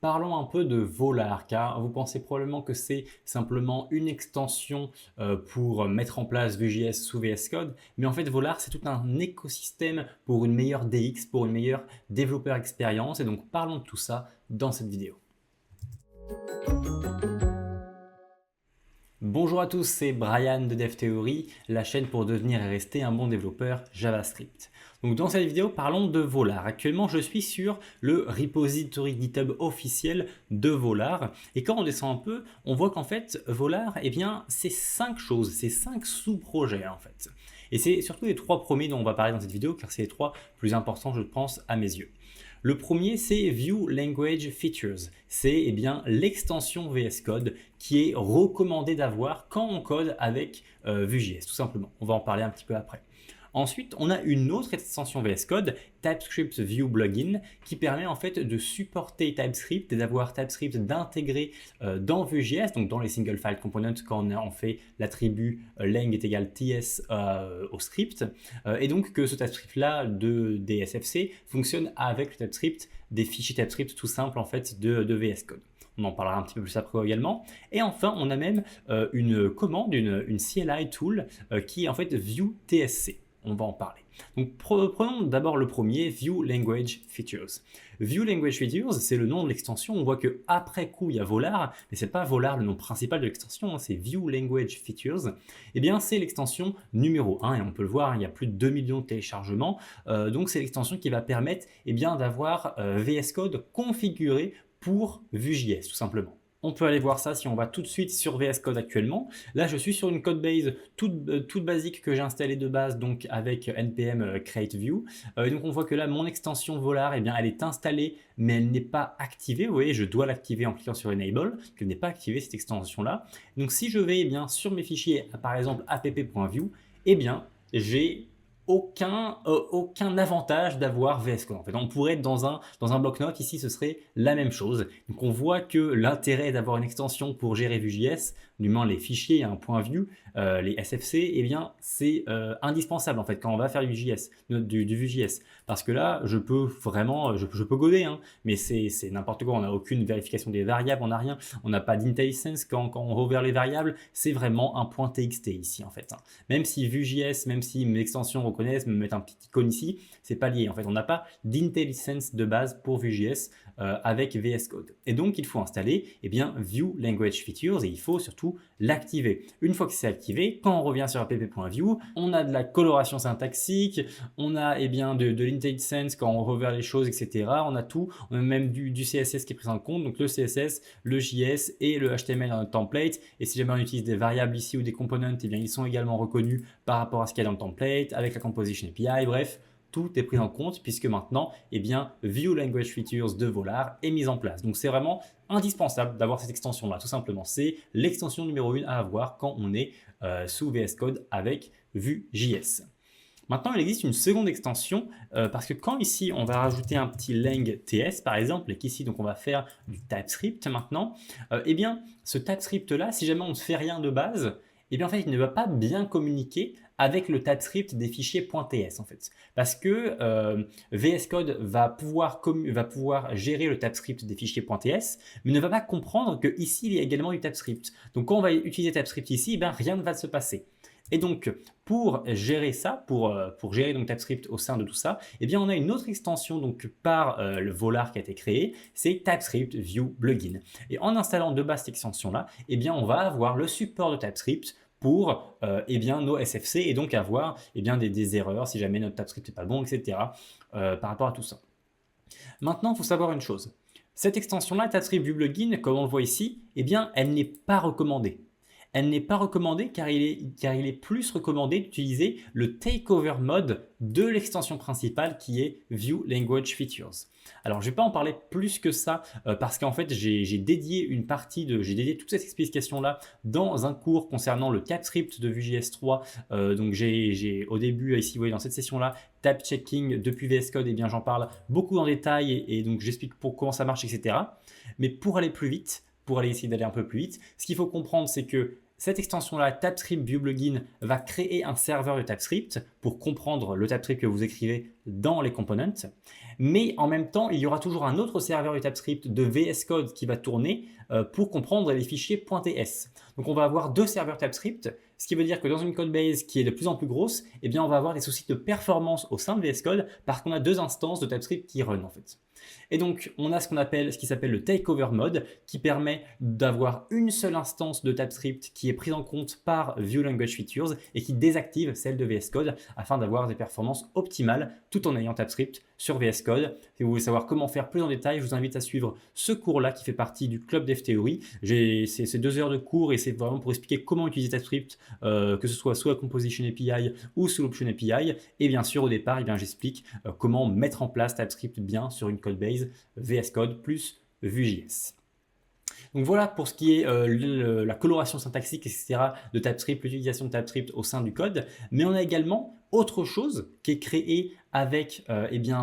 Parlons un peu de Volar, car vous pensez probablement que c'est simplement une extension pour mettre en place Vue.js sous VS Code, mais en fait Volar c'est tout un écosystème pour une meilleure DX, pour une meilleure développeur expérience, et donc parlons de tout ça dans cette vidéo. Bonjour à tous, c'est Brian de DevTheory, la chaîne pour devenir et rester un bon développeur JavaScript. Donc dans cette vidéo, parlons de Volar. Actuellement, je suis sur le repository GitHub officiel de Volar. Et quand on descend un peu, on voit qu'en fait, Volar, eh bien, c'est 5 choses, c'est 5 sous-projets en fait. Et c'est surtout les 3 premiers dont on va parler dans cette vidéo, car c'est les 3 plus importants, je pense, à mes yeux. Le premier, c'est Vue Language Features. C'est bien l'extension VS Code qui est recommandée d'avoir quand on code avec Vue.js, tout simplement. On va en parler un petit peu après. Ensuite, on a une autre extension VS Code, TypeScript Vue Plugin, qui permet en fait de supporter TypeScript et d'avoir TypeScript d'intégrer dans Vue.js, donc dans les single file components quand on fait l'attribut lang est égal ts au script, et donc que ce TypeScript-là des SFC fonctionne avec le TypeScript des fichiers TypeScript tout simple en fait de VS Code. On en parlera un petit peu plus après également. Et enfin, on a même une commande, une CLI tool qui est en fait Vue TSC. On va en parler. Donc prenons d'abord le premier, Vue Language Features. Vue Language Features, c'est le nom de l'extension. On voit que après coup, il y a Volar, mais c'est pas Volar le nom principal de l'extension, hein, c'est Vue Language Features. Eh bien, c'est l'extension numéro 1 et on peut le voir, il y a plus de 2 millions de téléchargements. Donc, c'est l'extension qui va permettre d'avoir VS Code configuré pour Vue.js, tout simplement. On peut aller voir ça si on va tout de suite sur VS Code actuellement. Là, je suis sur une codebase toute basique que j'ai installée de base, donc avec npm create view. Donc on voit que là, mon extension Volar, eh bien, elle est installée, mais elle n'est pas activée. Vous voyez, je dois l'activer en cliquant sur Enable, qu'elle n'est pas activée cette extension-là. Donc si je vais sur mes fichiers, par exemple app.view, eh bien, j'ai aucun avantage d'avoir VS Code. En fait, on pourrait être dans un bloc-notes, ici ce serait la même chose. Donc on voit que l'intérêt d'avoir une extension pour gérer Vue.js, du moins les fichiers à un point view, les SFC, eh bien c'est indispensable en fait quand on va faire du Vue.js. Parce que là, je peux vraiment, je peux coder, hein, mais c'est n'importe quoi, on n'a aucune vérification des variables, on n'a rien, on n'a pas d'IntelliSense quand on rouvre les variables, c'est vraiment un point TXT ici en fait. Même si Vue.js, même si mes extensions reconnaissent, me mettent un petit icône ici, c'est pas lié. En fait, on n'a pas d'IntelliSense de base pour Vue.js avec VS Code. Et donc, il faut installer Vue Language Features et il faut surtout l'activer. Une fois que c'est activé, quand on revient sur app.view, on a de la coloration syntaxique, on a de l'IntelliSense quand on revient les choses, etc. On a tout, on a même du CSS qui est pris en compte, donc le CSS, le JS et le HTML dans notre template. Et si jamais on utilise des variables ici ou des components, ils sont également reconnus par rapport à ce qu'il y a dans le template, avec la Composition API, bref, tout est pris en compte puisque maintenant, Vue Language Features de Volar est mise en place. Donc c'est vraiment indispensable d'avoir cette extension-là, tout simplement. C'est l'extension numéro 1 à avoir quand on est sous VS Code avec Vue.js. Maintenant, il existe une seconde extension parce que quand ici, on va rajouter un petit lang ts par exemple, et qu'ici, donc on va faire du TypeScript maintenant, ce TypeScript-là, si jamais on ne fait rien de base, en fait, il ne va pas bien communiquer avec le TypeScript des fichiers .ts en fait. Parce que VS Code va pouvoir gérer le TypeScript des fichiers .ts, mais ne va pas comprendre que ici il y a également du TypeScript. Donc quand on va utiliser TypeScript ici, rien ne va se passer. Et donc, pour gérer ça, pour gérer donc TypeScript au sein de tout ça, on a une autre extension donc par le Volar qui a été créé, c'est TypeScript Vue Plugin. Et en installant de base cette extension-là, on va avoir le support de TypeScript pour nos SFC et donc avoir des erreurs si jamais notre TypeScript n'est pas bon, etc. Par rapport à tout ça. Maintenant, il faut savoir une chose. Cette extension-là, TypeScript Vue Plugin, comme on le voit ici, elle n'est pas recommandée. Elle n'est pas recommandée car il est plus recommandé d'utiliser le takeover mode de l'extension principale qui est Vue Language Features. Alors, je ne vais pas en parler plus que ça parce qu'en fait, j'ai dédié toute cette explication-là dans un cours concernant le TypeScript de Vue.js 3. Donc, j'ai au début, ici, vous voyez, dans cette session-là, type checking depuis VS Code, j'en parle beaucoup en détail et donc j'explique comment ça marche, etc. Mais pour aller plus vite, pour aller essayer d'aller un peu plus vite, ce qu'il faut comprendre, c'est que Cette extension-là, TypeScript View Plugin, va créer un serveur de TypeScript pour comprendre le TypeScript que vous écrivez dans les components. Mais en même temps, il y aura toujours un autre serveur de TypeScript de VS Code qui va tourner pour comprendre les fichiers .ts. Donc on va avoir deux serveurs TypeScript, ce qui veut dire que dans une codebase qui est de plus en plus grosse, eh bien on va avoir des soucis de performance au sein de VS Code parce qu'on a deux instances de TypeScript qui run en fait. Et donc, on a ce qui s'appelle le takeover mode qui permet d'avoir une seule instance de TypeScript qui est prise en compte par View Language Features et qui désactive celle de VS Code afin d'avoir des performances optimales tout en ayant TypeScript sur VS Code. Si vous voulez savoir comment faire plus en détail, je vous invite à suivre ce cours-là qui fait partie du club Dev Theory. C'est 2 heures de cours et c'est vraiment pour expliquer comment utiliser TypeScript, que ce soit sous la Composition API ou sous l'Option API. Et bien sûr, au départ, j'explique comment mettre en place TypeScript bien sur une codebase VS Code plus Vue.js. Donc voilà pour ce qui est la coloration syntaxique, etc. de TypeScript, l'utilisation de TypeScript au sein du code. Mais on a également autre chose qui est créé avec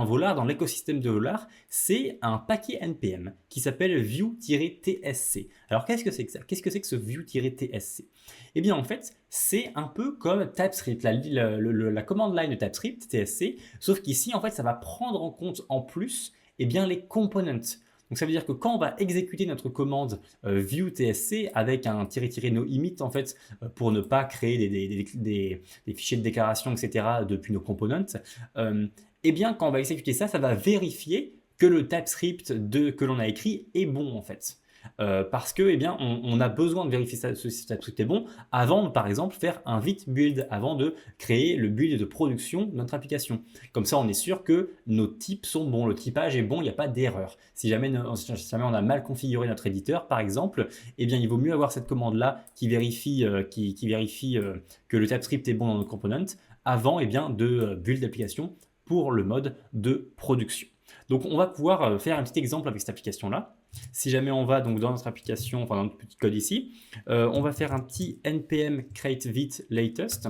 Volar, dans l'écosystème de Volar, c'est un paquet NPM qui s'appelle Vue-tsc. Alors qu'est-ce que c'est que ça? Qu'est-ce que c'est que ce Vue-tsc? Eh bien en fait, c'est un peu comme TypeScript, la command line de TypeScript, tsc, sauf qu'ici en fait ça va prendre en compte en plus les components. Donc ça veut dire que quand on va exécuter notre commande Vue-tsc avec un --no-emit en fait pour ne pas créer des fichiers de déclaration, etc. depuis nos components, quand on va exécuter ça, ça va vérifier que le TypeScript que l'on a écrit est bon en fait. Parce que on a besoin de vérifier si TypeScript est bon avant de, par exemple, faire un vite build, avant de créer le build de production de notre application. Comme ça, on est sûr que nos types sont bons, le typage est bon, il n'y a pas d'erreur. Si jamais on a mal configuré notre éditeur, par exemple, il vaut mieux avoir cette commande-là qui vérifie, que le TypeScript est bon dans nos components avant de build l'application pour le mode de production. Donc, on va pouvoir faire un petit exemple avec cette application-là. Si jamais on va donc dans notre application, enfin dans notre petit code ici, on va faire un petit npm create vite latest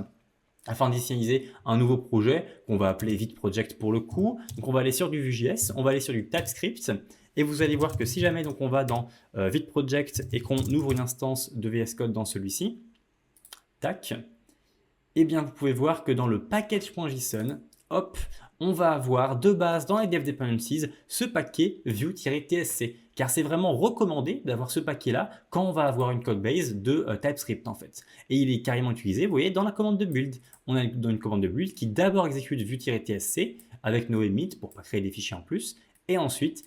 afin d'initialiser un nouveau projet qu'on va appeler vite project pour le coup. Donc on va aller sur du Vue.js, on va aller sur du TypeScript et vous allez voir que si jamais donc on va dans vite project et qu'on ouvre une instance de VS Code dans celui-ci, tac, vous pouvez voir que dans le package.json, hop, on va avoir de base dans les dev dependencies ce paquet Vue-tsc, car c'est vraiment recommandé d'avoir ce paquet-là quand on va avoir une codebase de TypeScript en fait. Et il est carrément utilisé, vous voyez, dans la commande de build. On a dans une commande de build qui d'abord exécute Vue-tsc avec no emit pour ne pas créer des fichiers en plus, et ensuite,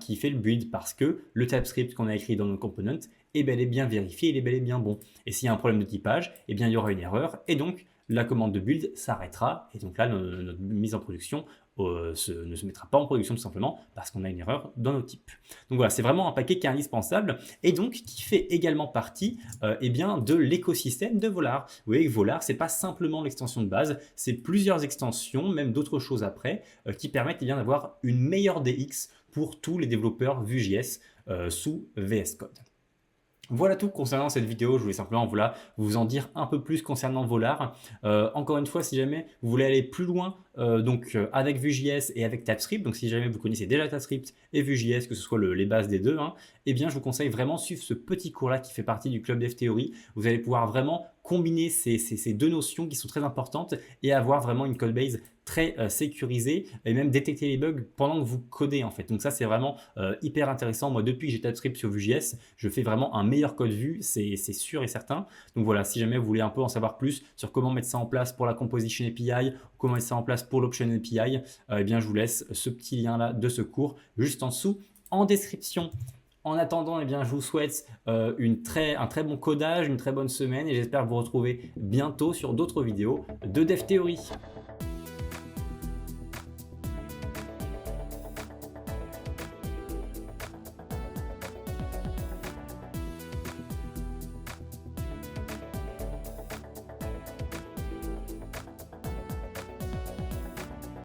qui fait le build parce que le TypeScript qu'on a écrit dans nos components est bel et bien vérifié, il est bel et bien bon. Et s'il y a un problème de typage, il y aura une erreur, et donc la commande de build s'arrêtera et donc là notre mise en production ne se mettra pas en production tout simplement parce qu'on a une erreur dans nos types. Donc voilà, c'est vraiment un paquet qui est indispensable et donc qui fait également partie de l'écosystème de Volar. Vous voyez que Volar, c'est pas simplement l'extension de base, c'est plusieurs extensions, même d'autres choses après, qui permettent d'avoir une meilleure DX pour tous les développeurs Vue.js sous VS Code. Voilà tout concernant cette vidéo, je voulais simplement vous en dire un peu plus concernant Volar. Encore une fois, si jamais vous voulez aller plus loin avec Vue.js et avec TypeScript, donc si jamais vous connaissez déjà TypeScript et Vue.js, que ce soit les bases des deux, je vous conseille vraiment de suivre ce petit cours-là qui fait partie du club Dev Theory. Vous allez pouvoir vraiment combiner ces deux notions qui sont très importantes et avoir vraiment une codebase très sécurisée et même détecter les bugs pendant que vous codez en fait. Donc ça c'est vraiment hyper intéressant. Moi depuis que j'ai TypeScript sur Vue.js, je fais vraiment un meilleur code Vue, c'est sûr et certain. Donc voilà, si jamais vous voulez un peu en savoir plus sur comment mettre ça en place pour la Composition API, comment mettre ça en place pour l'Option API, je vous laisse ce petit lien là de ce cours juste en dessous en description. En attendant, je vous souhaite un très bon codage, une très bonne semaine et j'espère vous retrouver bientôt sur d'autres vidéos de Dev Theory.